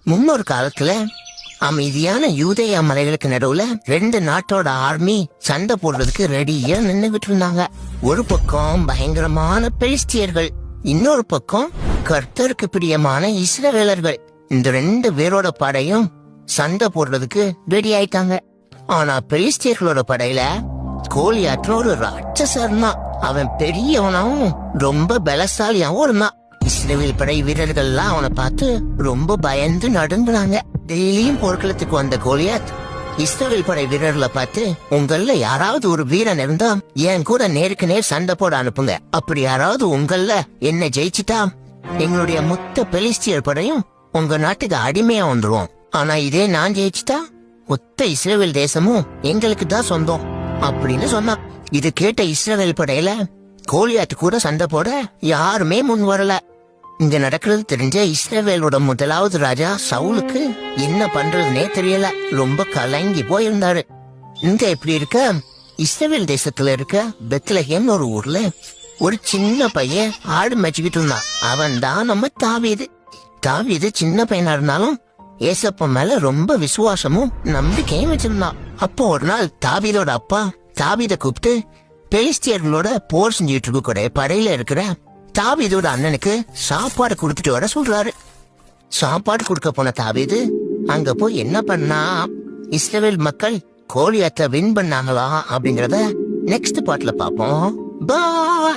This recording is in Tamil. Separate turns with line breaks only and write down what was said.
முன்னொரு காலத்துல அமைதியான யூதேயா மலைகளுக்கு நடுவுல 2 நாட்டோட ஆர்மி சண்டை போடுறதுக்கு ரெடியா நின்னுகிட்டு இருந்தாங்க. ஒரு பக்கம் பயங்கரமான பெலிஸ்தியர்கள், இன்னொரு பக்கம் கர்த்தருக்கு பிரியமான இஸ்ரவேலர்கள். இந்த 2 பேரோட படையும் சண்டை போடுறதுக்கு ரெடி ஆயிட்டாங்க. ஆனா பெலிஸ்தியர்களோட படையில கோலியாற்ற ஒரு ராட்சசர்னா, அவன் பெரியவனாவும் ரொம்ப பலசாலியாவும் இருந்தான். இஸ்ரவேல் படை வீரர்கள்லாம் அவனை பார்த்து ரொம்ப பயந்து நடுங்குனாங்க. டெய்லியும் போர்க்களத்துக்கு வந்த கோலியாத் இஸ்ரவேல் படை வீரர்களை பார்த்து, உங்கள யாராவது ஒரு வீரன் இருந்தா என் கூட நேருக்கு நேர் சண்டை போட அனுப்புங்க. அப்படி யாராவது உங்கள என்ன ஜெயிச்சுட்டா எங்களுடைய மொத்த பெலிஸ்தியர் படையும் உங்க நாட்டுக்கு அடிமையா வந்துருவோம். ஆனா இதே நான் ஜெயிச்சுட்டா மொத்த இஸ்ரவேல் தேசமும் எங்களுக்கு தான் சொந்தம் அப்படின்னு சொன்னான். இது கேட்ட இஸ்ரவேல் படையில கோலியாத்து கூட சண்டை போட யாருமே முன் வரல. இங்க நடக்கிறது தெரிஞ்ச இஸ்ரவேலோட முதலாவது ராஜா சவுலுக்கு என்ன பண்றதுன்னே தெரியல. ரொம்ப கலங்கி போயிருந்தாரு. இங்க எப்படி இருக்க, இஸ்ரவேல் தேசத்துல இருக்க பெத்லஹேம் ஒரு ஊர்ல ஒரு சின்ன பையன் ஆடு மேய்ச்சிக்கிட்டு இருந்தான். அவன் தான் நம்ம தாவீது. தாவீது சின்ன பையனா இருந்தாலும் ஏசப்பா மேல ரொம்ப விசுவாசமும் நம்பிக்கையும் வச்சிருந்தான். அப்போ ஒரு நாள் தாவீதோட அப்பா தாவீத கூப்பிட்டு பெலிஸ்தியர்களோட போர் செஞ்சுட்டு இருக்க கூட படையில இருக்கிற தாவீதோட அண்ணனுக்கு சாப்பாடு கொடுத்துட்டு வர சொல்றாரு. சாப்பாடு கொடுக்க போன தாவீது அங்க போய் என்ன பண்ணா, இஸ்ரவேல் மக்கள் கோலியாத்தை வின் பண்ணாங்களா அப்படிங்கறத நெக்ஸ்ட் பார்ட்ல பாப்போம். பா